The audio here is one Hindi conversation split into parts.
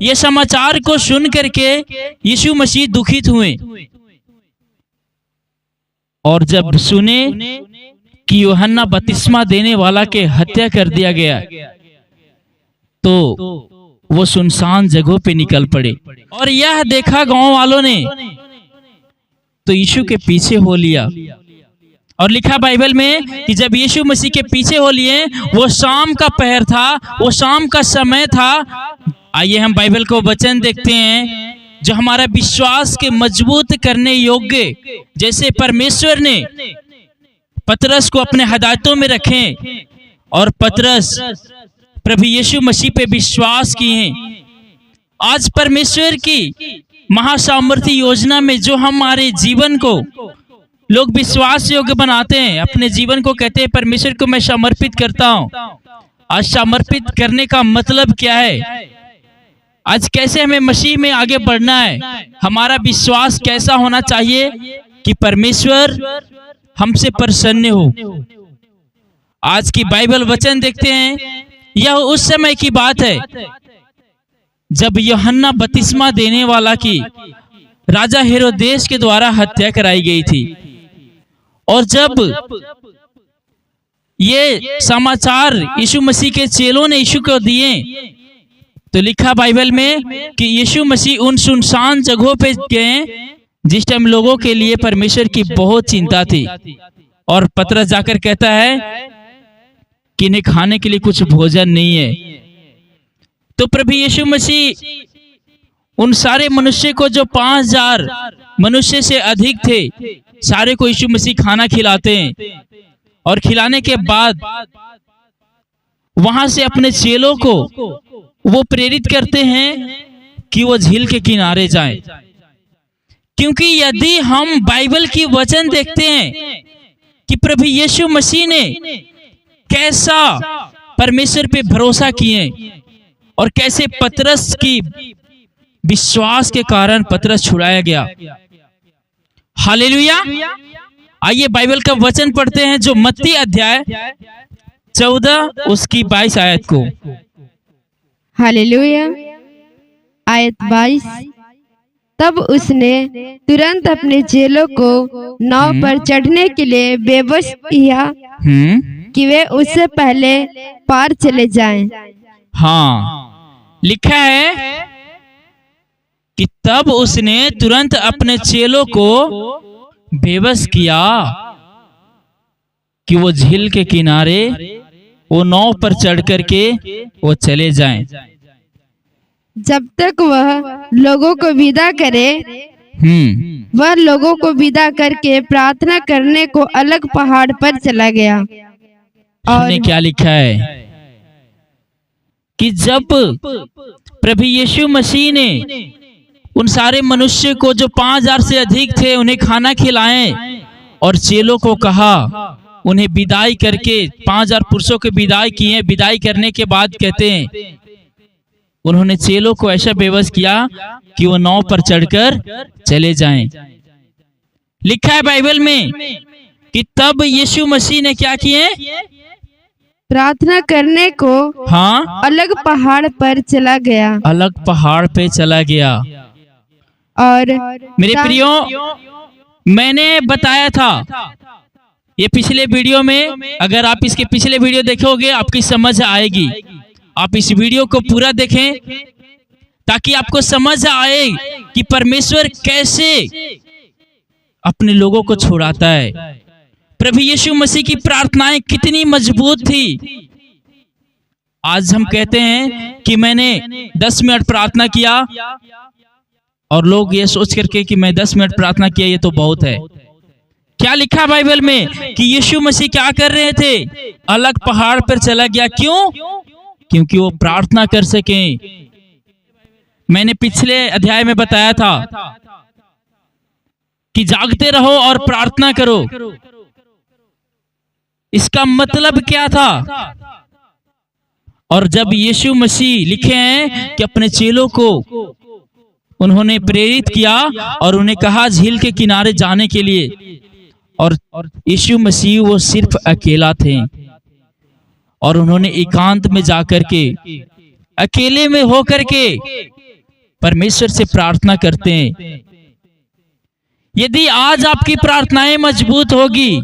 ये समाचार को सुन करके यीशु मसीह दुखित हुए और जब सुने कि यूहन्ना बपतिस्मा देने वाला के हत्या कर दिया गया तो वो सुनसान जगहों पे निकल पड़े। और यह देखा गांव वालों ने तो यीशु के पीछे हो लिया। और लिखा बाइबल में कि जब यीशु मसीह के पीछे हो लिए, वो शाम का पहर था, वो शाम का समय था। आइए हम बाइबल को वचन देखते हैं जो हमारा विश्वास के मजबूत करने योग्य, जैसे परमेश्वर ने पतरस को अपने हिदायतों में रखें और पतरस प्रभु यीशु मसीह पे विश्वास किए। आज परमेश्वर की महासामर्थ्य योजना में जो हमारे जीवन को लोग विश्वास योग्य बनाते हैं, अपने जीवन को कहते हैं परमेश्वर को मैं समर्पित करता हूं। आज समर्पित करने का मतलब क्या है? आज कैसे हमें मसीह में आगे बढ़ना है? हमारा विश्वास कैसा होना चाहिए कि परमेश्वर हमसे प्रसन्न हो। आज की बाइबल वचन देखते हैं, यह उस समय की बात है जब यूहन्ना बपतिस्मा देने वाला की राजा हेरोदेस के द्वारा हत्या कराई गई थी। और जब ये समाचार यीशु मसीह के चेलों ने यीशु को दिए तो लिखा बाइबल में कि यीशु मसीह उन सुनसान जगहों पे गए जिस टाइम लोगों के लिए परमेश्वर की बहुत चिंता थी। और पतरस जाकर कहता है कि इन्हें खाने के लिए कुछ भोजन नहीं है। तो प्रभु यीशु मसीह उन सारे मनुष्य को, जो 5000 मनुष्य से अधिक थे, सारे को यीशु मसीह खाना खिलाते हैं। और खिलाने के बाद वहां से अपने चेलों को वो प्रेरित करते हैं कि वो झील के किनारे जाएं। क्योंकि यदि हम बाइबल की वचन देखते हैं कि प्रभु यीशु मसीह ने कैसा परमेश्वर पे भरोसा किए और कैसे पतरस की विश्वास के कारण पतरस छुड़ाया गया। हालेलुया। आइए बाइबल का वचन पढ़ते हैं जो मत्ती अध्याय 14 उसकी 22 आयत को। हालेलुया। आयत 22। तब उसने तुरंत अपने चेलों को नाव पर चढ़ने के लिए बेबस किया कि वे उससे पहले पार चले जाएं। हाँ, लिखा है कि तब उसने तुरंत अपने चेलों को बेबस किया कि वो झील के किनारे वो नाव पर चढ़ करके वो चले जाएं। जब तक वह लोगों को विदा करे, वह लोगों को विदा करके प्रार्थना करने को अलग पहाड़ पर चला गया। और क्या लिखा है कि जब प्रभु यीशु मसीह ने उन सारे मनुष्य को, जो 5000 से अधिक थे, उन्हें खाना खिलाएं और चेलों को कहा, उन्हें विदाई करके 5000 पुरुषों के विदाई किए। विदाई करने के बाद कहते हैं उन्होंने चेलों को ऐसा बेबस किया कि वो नाव पर चढ़कर चले जाएं। लिखा है बाइबल में कि तब यीशु मसीह ने क्या किए? प्रार्थना करने को अलग पहाड़ पर चला गया। अलग पहाड़ पे चला गया। और मेरे प्रियो, मैंने बताया था ये पिछले वीडियो में, अगर आप इसके पिछले वीडियो देखोगे आपकी समझ आएगी। आप इस वीडियो को पूरा देखें ताकि आपको समझ आए कि परमेश्वर कैसे अपने लोगों को छुड़ाता है। प्रभु यीशु मसीह की प्रार्थनाएं कितनी मजबूत थी। आज हम कहते हैं कि मैंने 10 मिनट प्रार्थना किया और लोग ये सोच करके कि मैं 10 मिनट प्रार्थना किया, ये तो बहुत है। क्या लिखा बाइबल में कि यीशु मसीह क्या कर रहे थे? अलग पहाड़ पर चला गया। क्यों? क्योंकि वो प्रार्थना कर सके। मैंने पिछले अध्याय में बताया था कि जागते रहो और प्रार्थना करो। इसका मतलब क्या था? और जब यीशु मसीह, लिखे हैं कि अपने चेलों को उन्होंने प्रेरित किया और उन्हें कहा झील के किनारे जाने के लिए, और यीशु मसीह वो सिर्फ अकेला थे और उन्होंने एकांत में जाकर के, अकेले में होकर के परमेश्वर से प्रार्थना करते हैं। यदि आज आपकी प्रार्थनाएं मजबूत होगी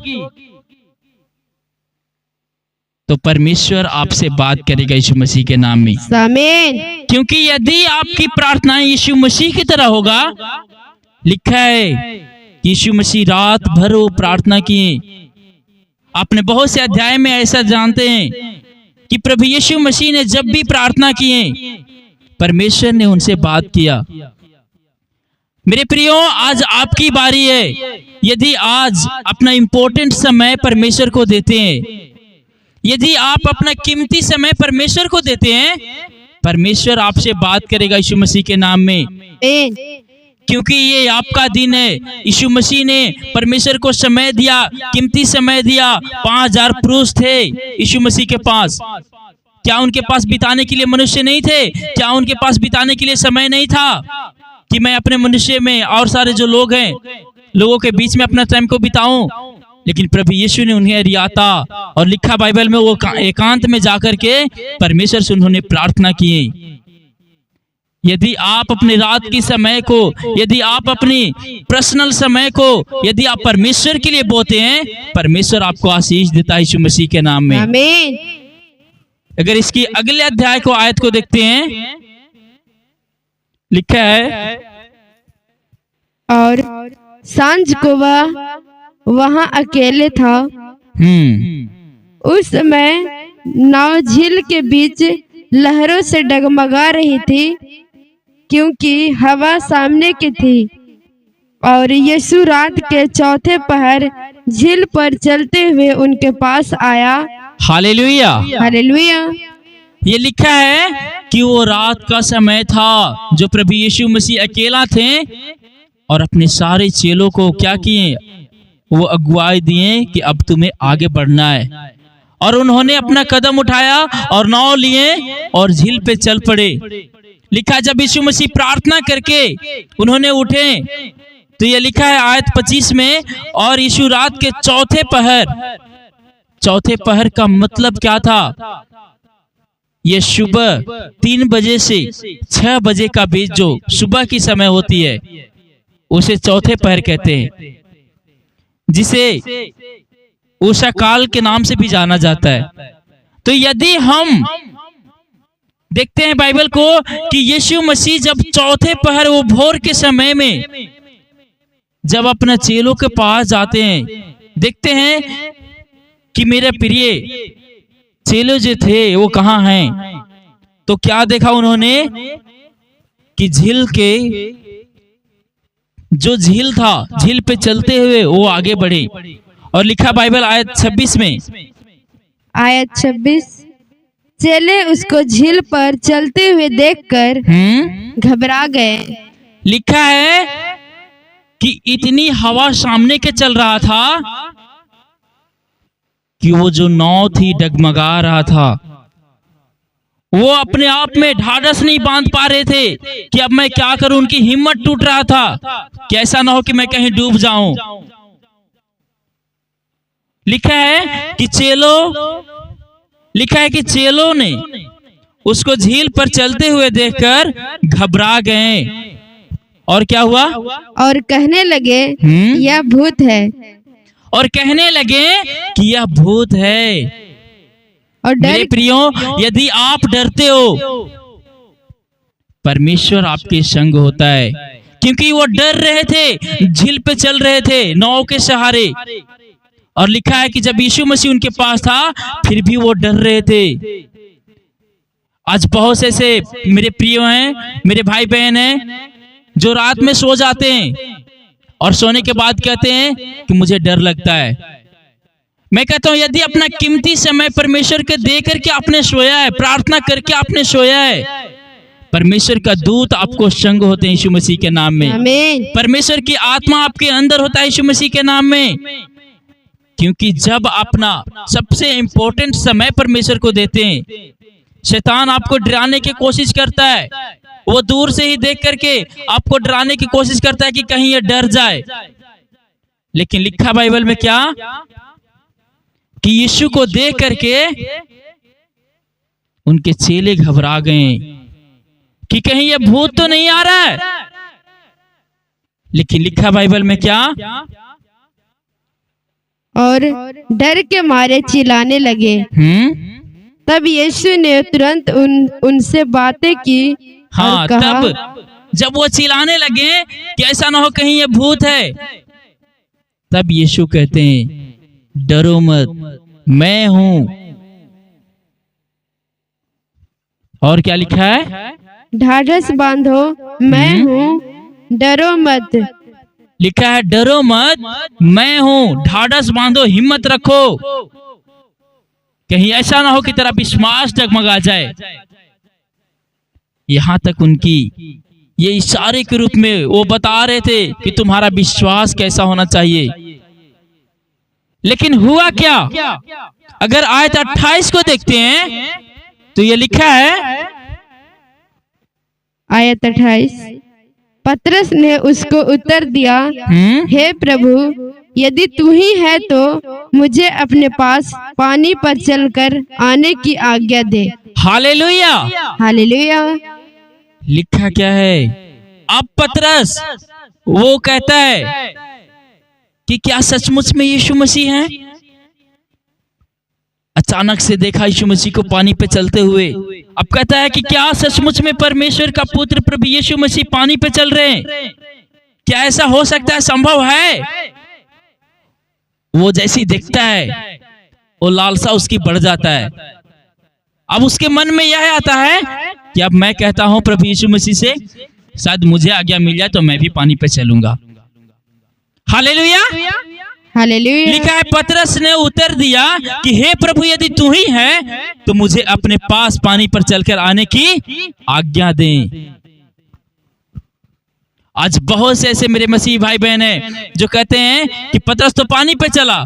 तो परमेश्वर आपसे बात करेगा यीशु मसीह के नाम में। आमीन। क्योंकि यदि आपकी प्रार्थनाएं यीशु मसीह की तरह होगा, लिखा है यीशु मसीह रात भर वो प्रार्थना किए। आपने बहुत से अध्याय में ऐसा जानते हैं कि प्रभु यीशु मसीह ने जब भी प्रार्थना किए, परमेश्वर ने उनसे बात किया। मेरे प्रियो, आज आपकी बारी है। यदि आज अपना इंपॉर्टेंट समय परमेश्वर को देते हैं, यदि आप अपना कीमती समय परमेश्वर को देते हैं, परमेश्वर आपसे बात करेगा यीशु मसीह के नाम में। क्योंकि ये आपका दिन है। यीशु मसीह ने परमेश्वर को समय दिया, कीमती समय दिया। 5000 पुरुष थे यीशु मसीह के पास। क्या उनके पास बिताने के लिए मनुष्य नहीं थे? क्या उनके पास बिताने के लिए समय नहीं था कि मैं अपने मनुष्य में और सारे जो लोग हैं, लोगों के बीच में अपना टाइम को बिताऊं? लेकिन प्रभु यीशु ने उन्हें रियाता, और लिखा बाइबल में वो एकांत में जाकर के परमेश्वर से उन्होंने प्रार्थना की। यदि आप अपने रात की समय को, यदि आप अपनी पर्सनल समय को, यदि आप परमेश्वर के लिए बोते हैं, परमेश्वर आपको आशीष देता है यीशु मसीह के नाम में। आमीन। अगर इसकी अगले अध्याय को, आयत को देखते हैं, लिखा है और सांझ को वह वहां अकेले था। उस समय नाव झील के बीच लहरों से डगमगा रही थी, क्योंकि हवा सामने की थी। और यीशु रात के चौथे पहर झील पर चलते हुए उनके पास आया। Hallelujah, hallelujah. ये लिखा है कि वो रात का समय था जो प्रभु यीशु मसीह अकेला थे, और अपने सारे चेलों को क्या किए? वो अगुवाई दिए कि अब तुम्हें आगे बढ़ना है। और उन्होंने अपना कदम उठाया और नाव लिए और झील पे चल पड़े। लिखा जब यीशु मसीह प्रार्थना करके उन्होंने उठे, तो ये लिखा है आयत 25 में, और यीशु रात के चौथे पहर का मतलब क्या था? ये सुबह 3 बजे से 6 बजे का बीच जो सुबह की समय होती है, उसे चौथे पहर कहते हैं, जिसे उषा काल के नाम से भी जाना जाता है। तो यदि हम देखते हैं बाइबल को कि यीशु मसीह जब चौथे पहर, वो भोर के समय में जब अपने चेलों के पास जाते हैं, देखते हैं कि मेरे प्रिय चेले जो थे वो कहाँ हैं? तो क्या देखा उन्होंने कि झील के जो झील था, झील पे चलते हुए वो आगे बढ़े। और लिखा बाइबल आयत 26 में, आयत 26, चेले उसको झील पर चलते हुए देखकर घबरा गए। लिखा है कि इतनी हवा सामने के चल रहा था कि वो जो नाव थी डगमगा रहा था। वो अपने आप में ढाढ़स नहीं बांध पा रहे थे कि अब मैं क्या करूं। उनकी हिम्मत टूट रहा था कि ऐसा ना हो कि मैं कहीं डूब जाऊं। लिखा है कि चेलों ने उसको झील पर चलते हुए देखकर घबरा गए। और क्या हुआ? और कहने लगे यह भूत है। और कहने लगे कि यह भूत है। और मेरे प्रियो, यदि आप डरते हो, परमेश्वर आपके संग होता है। क्योंकि वो डर रहे थे, झील पे चल रहे थे नाव के सहारे। और लिखा है कि जब यीशु मसीह उनके पास था, फिर भी वो डर रहे थे। आज बहुत से ऐसे मेरे प्रिय हैं, मेरे भाई बहन हैं, जो रात में सो जाते हैं और सोने के बाद कहते हैं कि मुझे डर लगता है। मैं कहता हूं, यदि अपना कीमती समय परमेश्वर के दे करके आपने सोया है, प्रार्थना करके आपने सोया है, परमेश्वर का दूत आपको संग होते हैं यीशु मसीह के नाम में। आमीन। परमेश्वर की आत्मा आपके अंदर होता है यीशु मसीह के नाम में। क्योंकि जब अपना सबसे इंपॉर्टेंट समय परमेश्वर को देते हैं, शैतान आपको डराने की कोशिश करता है। वो दूर से ही देख करके आपको डराने की कोशिश करता है कि कहीं ये डर जाए। लेकिन लिखा बाइबल में क्या कि यीशु को देख करके उनके चेले घबरा गए। कि कहीं ये भूत तो नहीं आ रहा है। लेकिन लिखा बाइबल में क्या, और डर के मारे चिल्लाने लगे। तब यीशु ने तुरंत उनसे बातें की हाँ, और कहा, तब जब वो चिल्लाने लगे कि ऐसा ना हो कहीं ये भूत है, तब यीशु कहते हैं डरो मत, मैं हूं। और क्या लिखा है, ढाढ़स बांधो, मैं हूँ, डरो मत। लिखा है डरो मत, मैं हूं, ढाढ़स बांधो, हिम्मत रखो। कहीं ऐसा ना हो कि तेरा विश्वास डगमगा जाए। यहां तक उनकी ये इशारे के रूप में वो बता रहे थे कि तुम्हारा विश्वास कैसा होना चाहिए। लेकिन हुआ क्या, अगर आयत 28 को देखते हैं तो ये लिखा है, आयत 28, पतरस ने उसको उत्तर दिया, हे प्रभु, यदि तू ही है तो मुझे अपने पास पानी पर चलकर आने की आज्ञा दे। Hallelujah, hallelujah. लिखा क्या है, अब पतरस वो कहता है कि क्या सचमुच में यीशु मसीह हैं? अचानक से देखा यीशु मसीह को पानी पे चलते हुए। अब कहता है कि क्या सचमुच में परमेश्वर का पुत्र प्रभु यीशु मसीह पानी पे चल रहे हैं? क्या ऐसा हो सकता है, संभव है? वो जैसे ही देखता है वो लालसा उसकी बढ़ जाता है। अब उसके मन में यह आता है कि अब मैं कहता हूं प्रभु यीशु मसीह से, शायद मुझे आज्ञा मिल जाए तो मैं भी पानी पे चलूंगा। Hallelujah, hallelujah. लिखा है पतरस ने उत्तर दिया कि हे प्रभु, यदि तू ही है तो मुझे अपने पास पानी पर चलकर आने की आज्ञा दे। आज बहुत से ऐसे मेरे मसीह भाई बहन हैं जो कहते हैं कि पतरस तो पानी पे चला,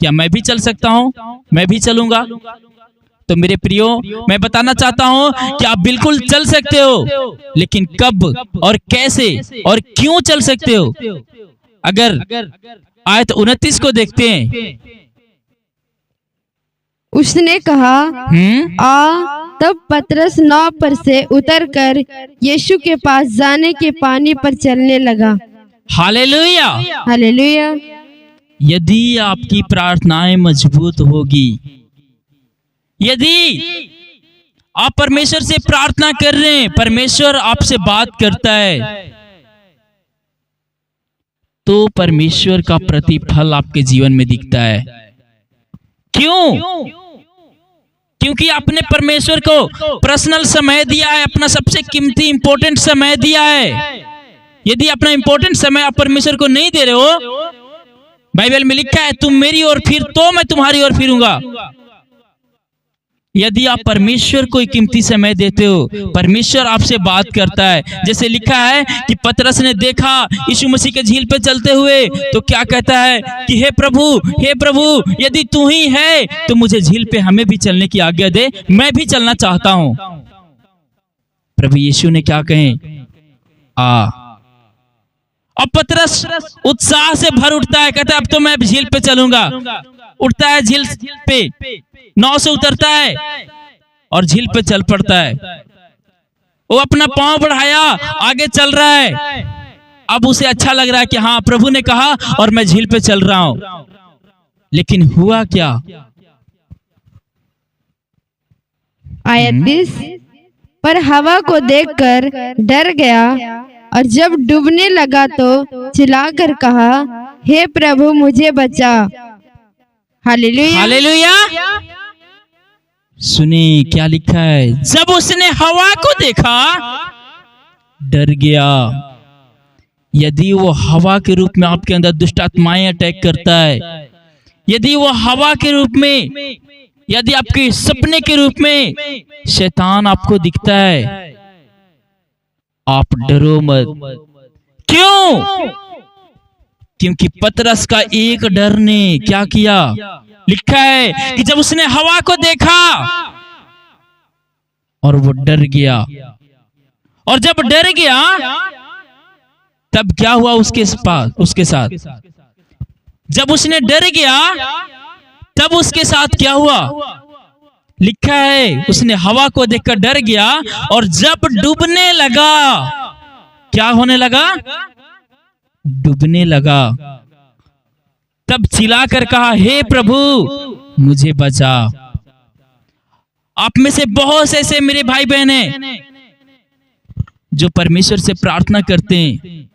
क्या मैं भी चल सकता हूं, मैं भी चलूंगा? तो मेरे प्रियो, मैं बताना चाहता हूं कि आप बिल्कुल चल सकते हो, लेकिन कब और कैसे और क्यों चल सकते हो? अगर आयत 29 को देखते हैं, उसने कहा, आ। तब पतरस नाव पर से उतरकर यीशु के पास जाने के पानी पर चलने लगा। Hallelujah, hallelujah. यदि आपकी प्रार्थनाएं मजबूत होगी, यदि आप परमेश्वर से प्रार्थना कर रहे हैं, परमेश्वर आपसे बात करता है, तो परमेश्वर का प्रतिफल आपके जीवन में दिखता है। क्यों? क्योंकि आपने परमेश्वर को पर्सनल समय दिया है, अपना सबसे कीमती इंपॉर्टेंट समय दिया है। यदि अपना इंपॉर्टेंट समय आप परमेश्वर को नहीं दे रहे हो, बाइबल में लिखा है तुम मेरी ओर फिर तो मैं तुम्हारी ओर फिरूंगा। यदि आप परमेश्वर को कीमती समय देते हो, परमेश्वर आपसे बात करता है। जैसे लिखा है कि पतरस ने देखा यीशु मसीह के झील पे चलते हुए, तो क्या कहता है कि हे प्रभु, यदि तू ही है तो मुझे झील पे हमें भी चलने की आज्ञा दे, मैं भी चलना चाहता हूं। प्रभु यीशु ने क्या कहे, आ। अब पतरस उत्साह से भर उठता है, कहता है अब तो मैं झील पे चलूंगा। उठता है झील पे, नाव से उतरता है और झील पे चल पड़ता है। वो अपना पांव बढ़ाया, आगे चल रहा है। अब उसे अच्छा लग रहा है कि हाँ, प्रभु ने कहा और मैं झील पे चल रहा हूं। लेकिन हुआ क्या? आयत 20, पर हवा को देखकर डर गया और जब डूबने लगा तो चिल्लाकर कहा, हे प्रभु, मुझे बचा। Hallelujah, hallelujah. सुनिए क्या लिखा है, जब उसने हवा को देखा डर गया। यदि वो हवा के रूप में आपके अंदर दुष्ट आत्माएं अटैक करता है, यदि वो हवा के रूप में, यदि आपके सपने के रूप में शैतान आपको दिखता है, आप डरो मत। क्यों? क्योंकि पतरस का एक डर ने क्या किया? लिखा है कि जब उसने हवा को देखा और वो डर गया, और जब डर गया तब क्या हुआ उसके साथ? जब उसने डर गया तब उसके साथ क्या हुआ? लिखा है उसने हवा को देखकर डर गया और जब डूबने लगा, क्या होने लगा? डूबने लगा। तब चिल्लाकर कहा, हे प्रभु मुझे बचा। आप में से बहुत से ऐसे मेरे भाई बहन हैं जो परमेश्वर से प्रार्थना करते हैं,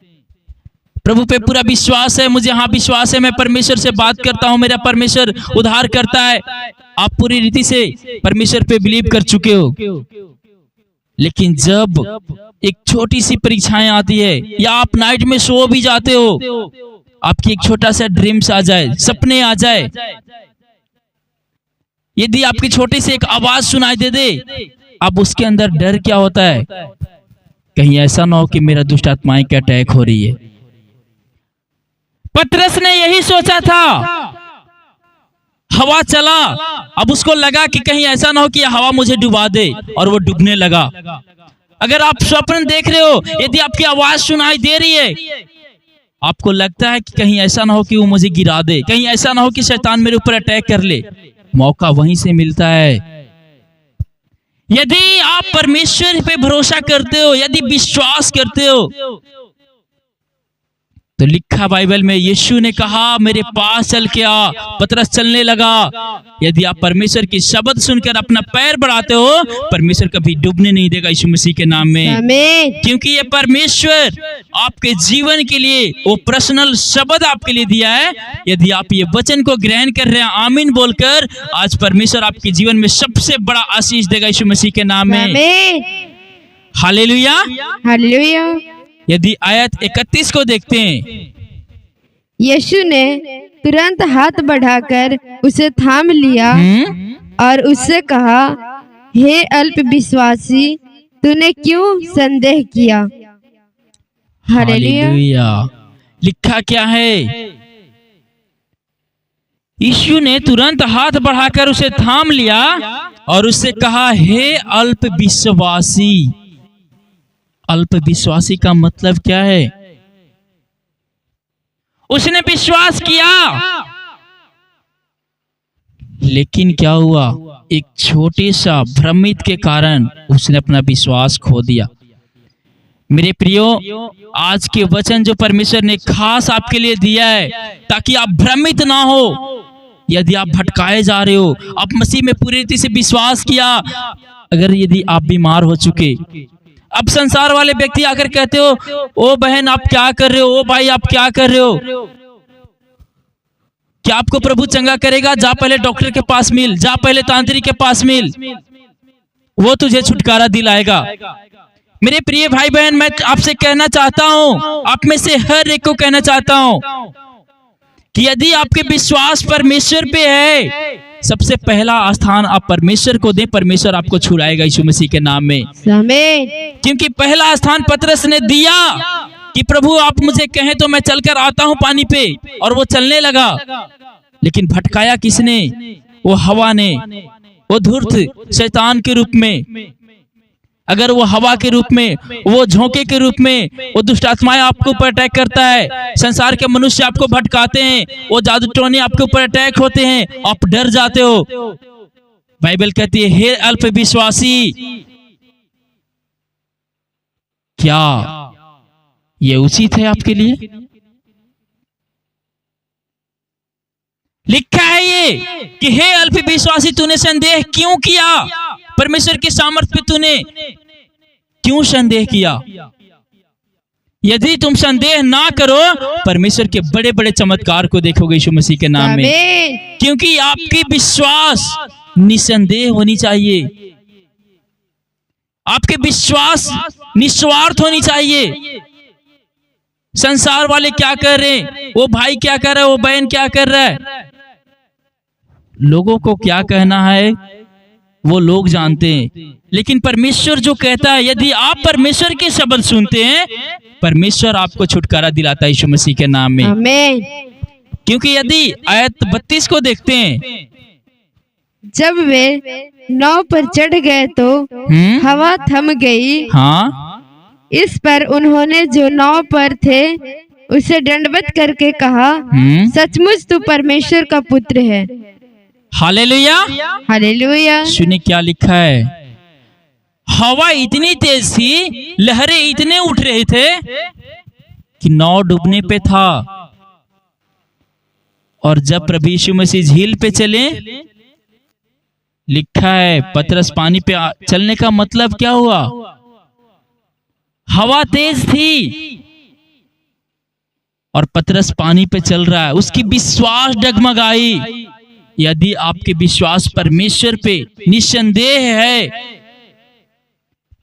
प्रभु पे पूरा विश्वास है, मुझे हाँ विश्वास है, मैं परमेश्वर से बात करता हूं, मेरा परमेश्वर उद्धार करता है। आप पूरी रीति से परमेश्वर पे बिलीव कर चुके हो, लेकिन जब एक छोटी सी परीक्षाएं आती है या आप नाइट में सो भी जाते हो, आपकी एक छोटा सा ड्रीम्स आ जाए, सपने आ जाए, यदि आपकी छोटी सी एक आवाज सुनाई दे दे, अब उसके अंदर डर क्या होता है? कहीं ऐसा ना हो कि मेरा दुष्ट आत्माएं की अटैक हो रही है। पतरस ने यही सोचा था। हवा चला, अब उसको लगा कि कहीं ऐसा ना हो कि हवा मुझे डुबा दे, और वो डूबने लगा। अगर आप स्वप्न देख रहे हो, यदि आपकी आवाज सुनाई दे रही है, आपको लगता है कि कहीं ऐसा ना हो कि वो मुझे गिरा दे, कहीं ऐसा ना हो कि शैतान मेरे ऊपर अटैक कर ले, मौका वहीं से मिलता है। यदि आप परमेश्वर पे भरोसा करते हो, यदि विश्वास करते हो, तो लिखा बाइबल में यीशु ने कहा मेरे पास चल के आ, पतरस चलने लगा। यदि आप परमेश्वर की शब्द सुनकर अपना पैर बढ़ाते हो, परमेश्वर कभी डूबने नहीं देगा यीशु मसीह के नाम में, क्योंकि ये परमेश्वर आपके जीवन के लिए वो पर्सनल शब्द आपके लिए दिया है। यदि आप ये वचन को ग्रहण कर रहे हैं आमीन बोलकर, आज परमेश्वर आपके जीवन में सबसे बड़ा आशीष देगा यीशु मसीह के नाम में। Hallelujah, hallelujah. यदि आयत 31 को देखते हैं, यीशु ने तुरंत हाथ बढ़ाकर उसे थाम लिया और उससे कहा, हे अल्प विश्वासी, तूने क्यों संदेह किया? हालेलुया। लिखा क्या है? यीशु ने तुरंत हाथ बढ़ाकर उसे थाम लिया और उससे कहा, हे अल्प विश्वासी। अल्प विश्वासी का मतलब क्या है? उसने विश्वास किया, लेकिन क्या हुआ? एक छोटे सा भ्रमित के कारण उसने अपना विश्वास खो दिया। मेरे प्रियो, आज के वचन जो परमेश्वर ने खास आपके लिए दिया है, ताकि आप भ्रमित ना हो। यदि आप भटकाए जा रहे हो, आप मसीह में पूरी रीति से विश्वास किया, अगर यदि आप बीमार हो चुके, अब संसार वाले व्यक्ति आकर कहते हो, ओ बहन आप क्या कर रहे हो, ओ भाई आप क्या कर रहे हो, क्या आपको प्रभु चंगा करेगा? जा पहले डॉक्टर के पास मिल, जा पहले तांत्रिक के पास मिल, वो तुझे छुटकारा दिलाएगा। मेरे प्रिय भाई बहन, मैं आपसे कहना चाहता हूं, आप में से हर एक को कहना चाहता हूं कि यदि आपके विश्वास परमेश्वर पे है, सबसे पहला स्थान आप परमेश्वर को दें, परमेश्वर आपको छुड़ाएगा यीशु मसीह के नाम में। क्योंकि पहला स्थान पतरस ने दिया कि प्रभु आप मुझे कहें तो मैं चलकर आता हूं पानी पे, और वो चलने लगा। लेकिन भटकाया किसने? वो हवा ने, वो धूर्त शैतान के रूप में। अगर वो हवा के रूप में, वो झोंके के रूप में, वो दुष्ट आत्माएं आपके ऊपर अटैक करता है, संसार के मनुष्य आपको भटकाते हैं, वो जादू टोने आपके ऊपर अटैक होते हैं, आप डर जाते हो। बाइबल कहती है, हे अल्प विश्वासी, क्या ये उचित है आपके लिए? लिखा है ये कि हे अल्प विश्वासी, तूने संदेह क्यों किया? परमेश्वर के सामर्थ्य पे तूने क्यों संदेह किया? यदि तुम संदेह ना करो, परमेश्वर के बड़े बड़े चमत्कार को देखोगे यीशु मसीह के नाम में। क्योंकि आपकी विश्वास निसंदेह होनी चाहिए, आपके विश्वास निस्वार्थ होनी चाहिए। संसार वाले क्या कर रहे हैं, वो भाई क्या कर रहा है, वो बहन क्या कर रहा है, लोगों को क्या कहना है वो लोग जानते हैं। लेकिन परमेश्वर जो कहता है, यदि आप परमेश्वर के शब्द सुनते हैं, परमेश्वर आपको छुटकारा दिलाता है यीशु मसीह के नाम में। आमीन। क्योंकि यदि आयत 32 को देखते हैं, जब वे नाव पर चढ़ गए तो हवा थम गई। हाँ, इस पर उन्होंने जो नाव पर थे उसे दंडवत करके कहा, सचमुच तू परमेश्वर का पुत्र है। हालेलुया। हालेलुया। सुनिए क्या लिखा है। हवा इतनी तेज थी, लहरें इतने उठ रहे थे कि नाव डूबने पे था। और जब प्रभु यीशु मसीह झील पे चले, लिखा है पतरस पानी पे चलने का मतलब क्या हुआ? हवा तेज थी और पतरस पानी पे चल रहा है, उसकी विश्वास डगमगाई। यदि आपके विश्वास परमेश्वर पे निस्संदेह है,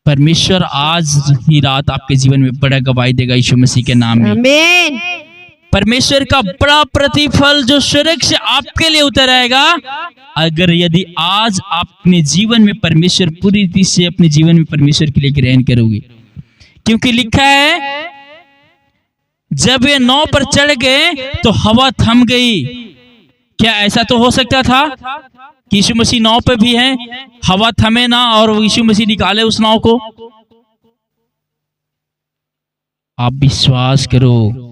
परमेश्वर आज ही रात आपके जीवन में बड़ा गवाही देगा यीशु मसीह के नाम में। आमीन। परमेश्वर का बड़ा प्रतिफल जो स्वर्ग से आपके लिए उतर आएगा, अगर यदि आज आप अपने जीवन में परमेश्वर पूरी रीति से अपने जीवन में परमेश्वर के लिए ग्रहण करोगे। क्योंकि लिखा है जब वे नाव पर चढ़ गए तो हवा थम गई। क्या ऐसा तो हो सकता था कि यीशु मसीह नाव पे भी है, हवा थमे ना और यीशु मसीह निकाले उस नाव को? आप विश्वास करो।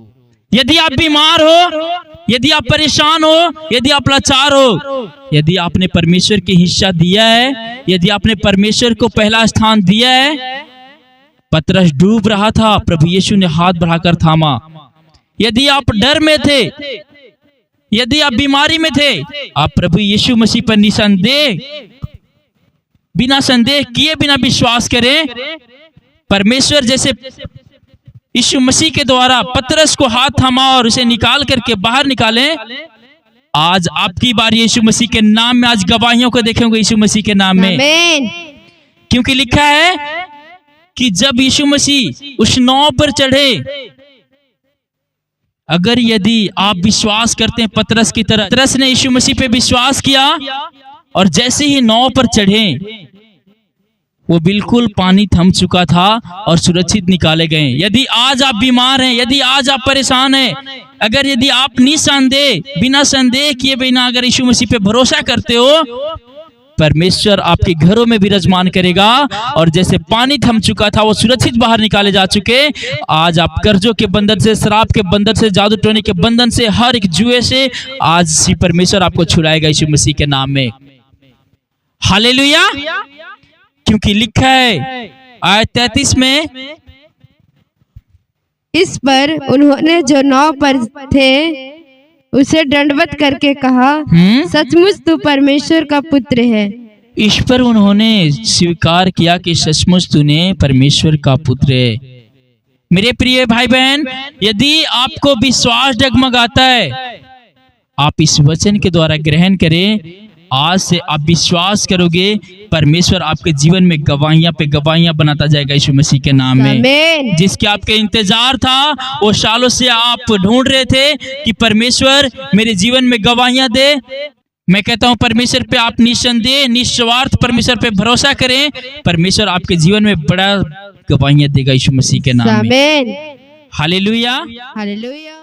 यदि आप बीमार हो, यदि आप परेशान हो, यदि आप लाचार हो, यदि आपने परमेश्वर के हिस्सा दिया है, यदि आपने परमेश्वर को पहला स्थान दिया है। पतरस डूब रहा था, प्रभु यीशु ने हाथ बढ़ाकर थामा। यदि आप डर में थे, यदि आप बीमारी में थे, आप प्रभु यीशु मसीह पर बिना संदेह किए बिना विश्वास करें। परमेश्वर जैसे यीशु मसीह के द्वारा पतरस को हाथ थामा और उसे निकाल करके बाहर निकाले, आज आपकी बारी यीशु मसीह के नाम में। आज गवाहियों को देखेंगे यीशु मसीह के नाम में। आमीन। क्योंकि लिखा है कि जब यीशु मसीह उस नाव पर चढ़े, अगर यदि आप विश्वास करते हैं पतरस की तरह, पतरस ने यीशु मसीह पे विश्वास किया और जैसे ही नाव पर चढ़े, वो बिल्कुल पानी थम चुका था और सुरक्षित निकाले गए। यदि आज आप बीमार हैं, यदि आज आप परेशान हैं, अगर यदि आप निसंदेह बिना संदेह किए बिना अगर यीशु मसीह पे भरोसा करते हो, परमेश्वर आपके घरों में विराजमान करेगा। और जैसे पानी थम चुका था, वो सुरक्षित बाहर निकाले जा चुके। आज आप कर्जों के बंधन से, शराब के बंधन से, जादू टोने के बंधन से, हर एक जुए से आज सी परमेश्वर आपको छुड़ाएगा यीशु मसीह के नाम में। हालेलुया। क्योंकि लिखा है आयत 33 में, इस पर उन्होंने जो नाव पर थे उसे दंडवत करके कहा, सचमुच तू परमेश्वर का पुत्र है। इस पर उन्होंने स्वीकार किया कि सचमुच तूने परमेश्वर का पुत्र है। मेरे प्रिय भाई बहन, यदि आपको विश्वास डगमगाता है, आप इस वचन के द्वारा ग्रहण करें। आज से आप विश्वास करोगे, परमेश्वर आपके जीवन में गवाहियां पे गवाहियां बनाता जाएगा यीशु मसीह के नाम में। आमीन। जिसके आपके इंतजार था, वो सालों से आप ढूंढ रहे थे कि परमेश्वर मेरे जीवन में गवाहियां दे। मैं कहता हूं परमेश्वर पे आप निसंदेह निस्वार्थ परमेश्वर पे भरोसा करें। परमेश्वर आपके जीवन में बड़ा गवाहियां देगा यीशु मसीह के नाम में। आमीन। हालेलुया। हालेलुया।